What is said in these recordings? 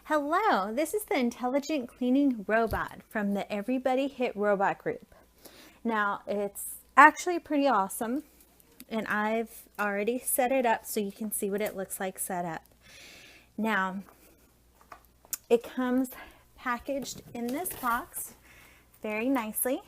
Hello, this is the Intelligent Cleaning Robot from the Everybody Hit Robot Group. Now, it's actually pretty awesome, and I've already set it up so you can see what it looks like set up. Now, it comes packaged in this box very nicely.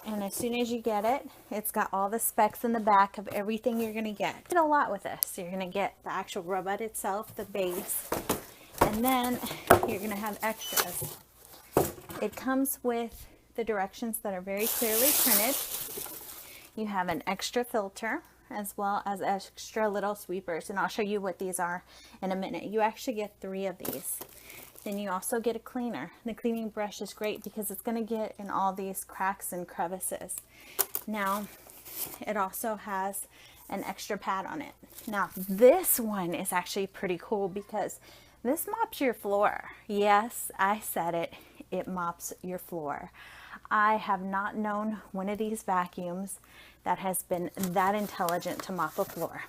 And as soon as you get it, it's got all the specs in the back of everything you're going to get. You get a lot with this. You're going to get the actual robot itself, the base, and then you're going to have extras. It comes with the directions that are very clearly printed. You have an extra filter as well as extra little sweepers, and I'll show you what these are in a minute. You actually get 3 of these. Then you also get a cleaner. The cleaning brush is great because it's going to get in all these cracks and crevices. Now, it also has an extra pad on it. Now, this one is actually pretty cool because this mops your floor. Yes, I said it. It mops your floor. I have not known one of these vacuums that has been that intelligent to mop a floor.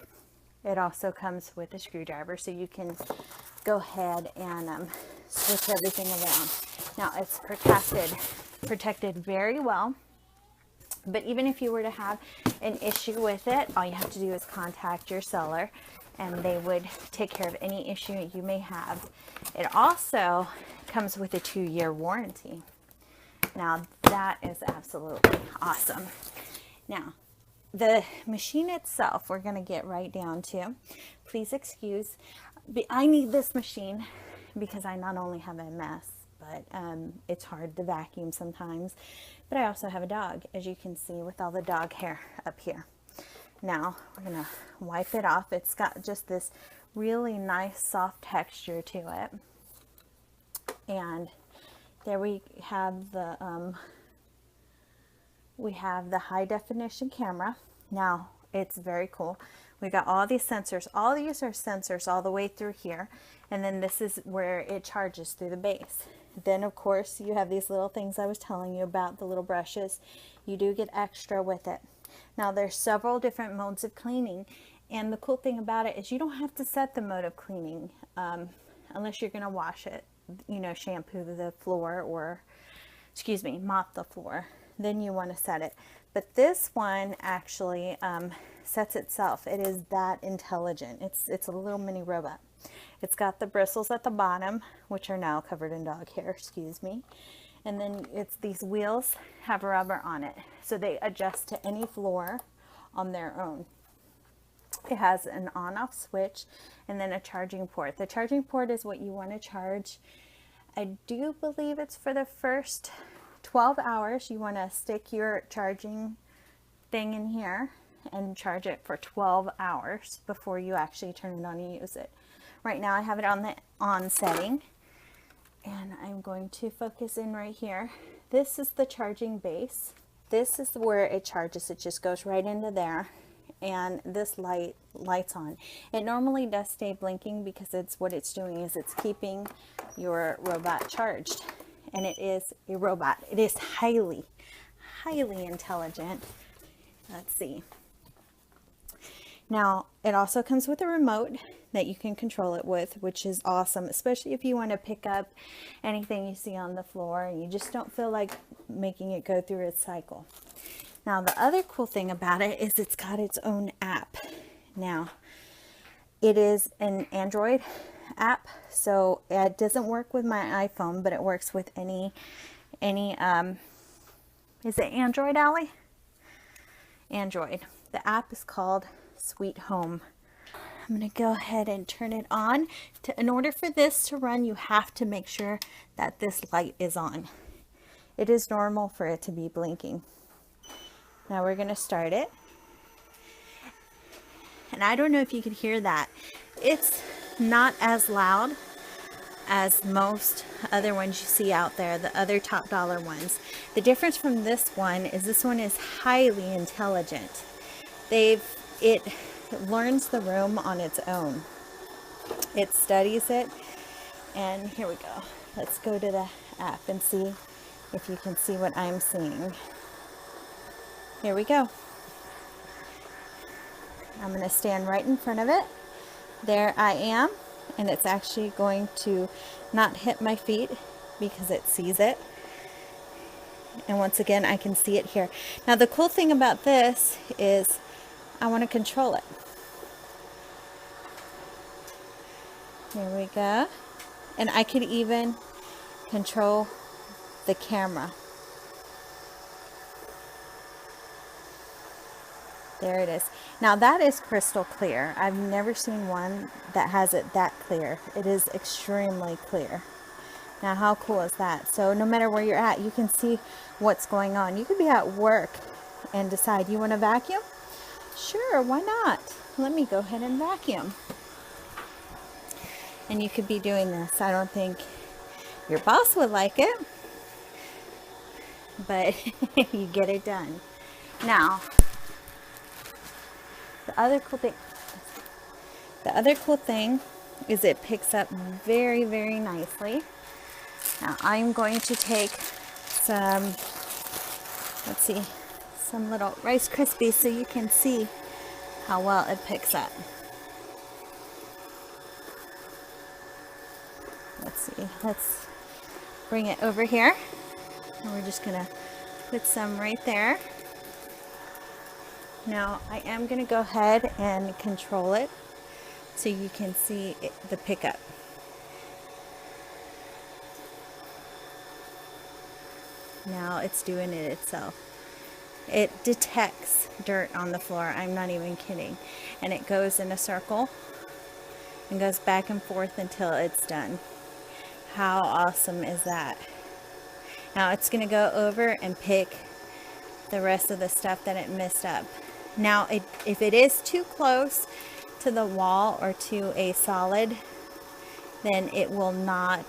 It also comes with a screwdriver, so you can go ahead and switch everything around. Now, it's protected very well. But even if you were to have an issue with it, all you have to do is contact your seller and they would take care of any issue you may have. It also comes with a 2-year warranty. Now, that is absolutely awesome. Now, the machine itself, we're going to get right down to. Please excuse, I need this machine because I not only have MS, but it's hard to vacuum sometimes. But I also have a dog, as you can see, with all the dog hair up here. Now, we're going to wipe it off. It's got just this really nice soft texture to it. And there we have the high definition camera. Now, it's very cool. We got all these sensors. All these are sensors all the way through here. And then this is where it charges through the base. Then, of course, you have these little things I was telling you about, the little brushes. You do get extra with it. Now, there's several different modes of cleaning. And the cool thing about it is you don't have to set the mode of cleaning unless you're going to wash it, you know, shampoo the floor or, mop the floor. Then you want to set it. But this one actually sets itself. It is that intelligent. It's a little mini robot. It's got the bristles at the bottom, which are now covered in dog hair, and then these wheels have rubber on it, so they adjust to any floor on their own. It has an on-off switch and then a charging port. The charging port is what you want to charge. I do believe it's for the first 12 hours. You want to stick your charging thing in here and charge it for 12 hours before you actually turn it on and use it. Right now I have it on the on setting, and I'm going to focus in right here. This is the charging base. This is where it charges. It just goes right into there, and this lights on. It normally does stay blinking because what it's doing is it's keeping your robot charged. And it is a robot. It is highly intelligent. Let's see. Now, it also comes with a remote that you can control it with, which is awesome, especially if you want to pick up anything you see on the floor and you just don't feel like making it go through its cycle. Now, the other cool thing about it is it's got its own app. Now, it is an Android app, so it doesn't work with my iPhone, but it works with any is it Android, Allie? Android. The app is called Sweet Home. I'm going to go ahead and turn it on. In order for this to run, you have to make sure that this light is on. It is normal for it to be blinking. Now we're going to start it. And I don't know if you can hear that. It's not as loud as most other ones you see out there, the other top dollar ones. The difference from this one is highly intelligent. It learns the room on its own. It studies it. And here we go. Let's go to the app and see if you can see what I'm seeing. Here we go. I'm going to stand right in front of it. There I am, and it's actually going to not hit my feet because it sees it. And once again, I can see it here. Now the cool thing about this is I want to control it. There we go. And I could even control the camera. There it is. Now that is crystal clear. I've never seen one that has it that clear. It is extremely clear. Now how cool is that? So no matter where you're at, you can see what's going on. You could be at work and decide you want to vacuum? Sure, why not? Let me go ahead and vacuum. And you could be doing this. I don't think your boss would like it, but you get it done. Now, the other cool thing is it picks up very, very nicely. Now I'm going to take some, let's see, some little Rice Krispies so you can see how well it picks up. Let's see, let's bring it over here. And we're just gonna put some right there. Now I am going to go ahead and control it so you can see the pickup. Now it's doing it itself. It detects dirt on the floor. I'm not even kidding. And it goes in a circle and goes back and forth until it's done. How awesome is that? Now it's going to go over and pick the rest of the stuff that it messed up. Now, if it is too close to the wall or to a solid, then it will not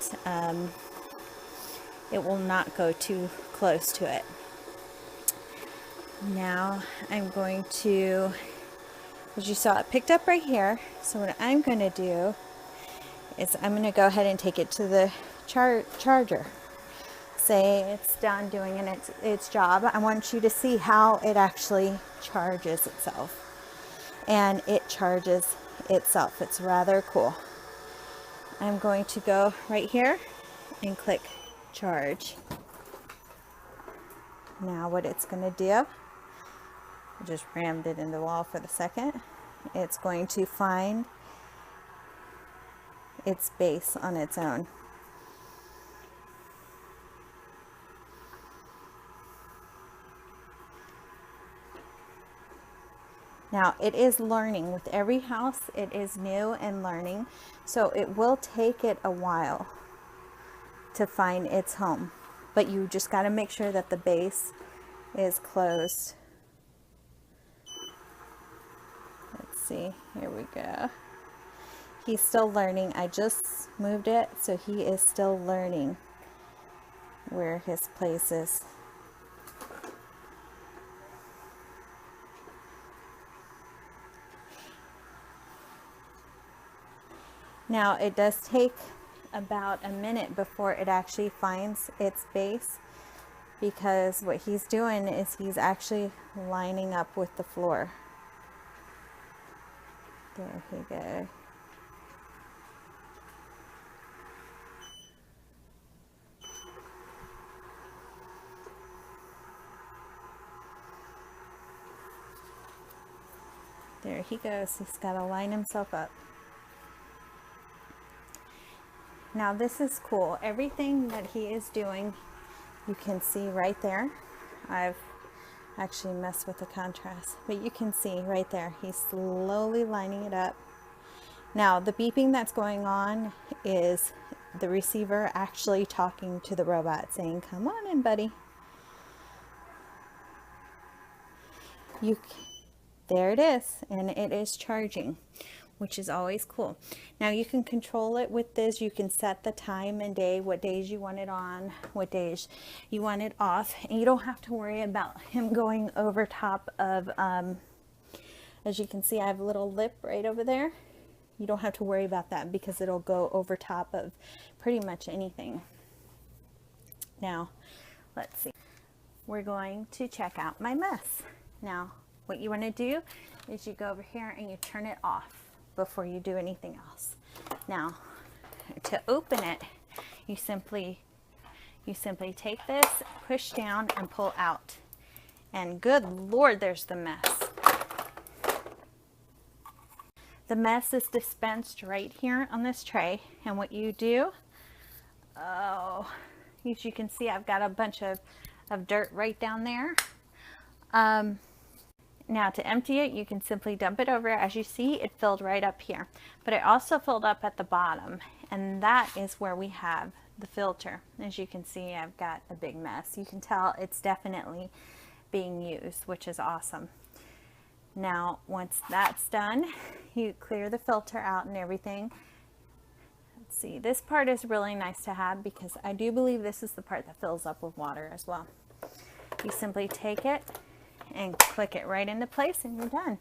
go too close to it. Now, I'm going to, as you saw, it picked up right here. So what I'm going to do is I'm going to go ahead and take it to the charger. Say it's done doing its job. I want you to see how it actually charges itself. And it charges itself. It's rather cool. I'm going to go right here and click charge. Now what it's going to do, I just rammed it into the wall for the second. It's going to find its base on its own. Now it is learning. With every house it is new and learning, so it will take it a while to find its home, but you just got to make sure that the base is closed. Let's see, here we go. He's still learning. I just moved it, so he is still learning where his place is. Now it does take about a minute before it actually finds its base, because what he's doing is he's actually lining up with the floor. There we go. There he goes. He's got to line himself up. Now this is cool. Everything that he is doing, you can see right there. I've actually messed with the contrast, but you can see right there. He's slowly lining it up. Now the beeping that's going on is the receiver actually talking to the robot, saying, "Come on in, buddy." There it is, and it is charging, which is always cool. Now you can control it with this. You can set the time and day, what days you want it on, what days you want it off, and you don't have to worry about him going over top of, as you can see, I have a little lip right over there. You don't have to worry about that because it'll go over top of pretty much anything. Now, let's see. We're going to check out my mess. Now, what you want to do is you go over here and you turn it off before you do anything else. Now, to open it, you simply take this, push down, and pull out. And good Lord, there's the mess. The mess is dispensed right here on this tray. And what you do, oh, as you can see, I've got a bunch of dirt right down there. Now to empty it, you can simply dump it over. As you see, it filled right up here, but it also filled up at the bottom, and that is where we have the filter. As you can see, I've got a big mess. You can tell it's definitely being used, which is awesome. Now, once that's done, you clear the filter out and everything. Let's see, this part is really nice to have because I do believe this is the part that fills up with water as well. You simply take it and click it right into place and you're done.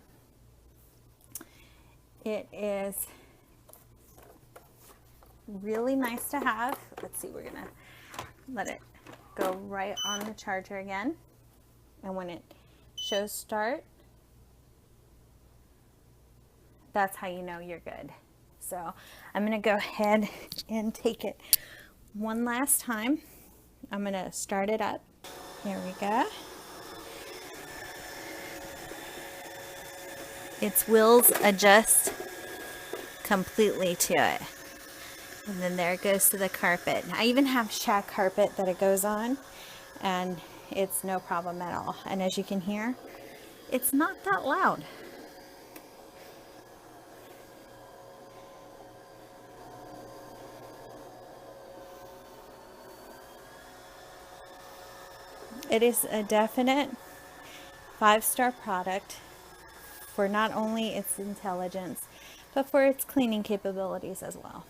It is really nice to have. Let's see, we're gonna let it go right on the charger again. And when it shows start, that's how you know you're good. So I'm gonna go ahead and take it one last time. I'm gonna start it up. Here we go. Its wheels adjust completely to it. And then there it goes to the carpet. I even have shag carpet that it goes on, and it's no problem at all. And as you can hear, it's not that loud. It is a definite 5-star product for not only its intelligence, but for its cleaning capabilities as well.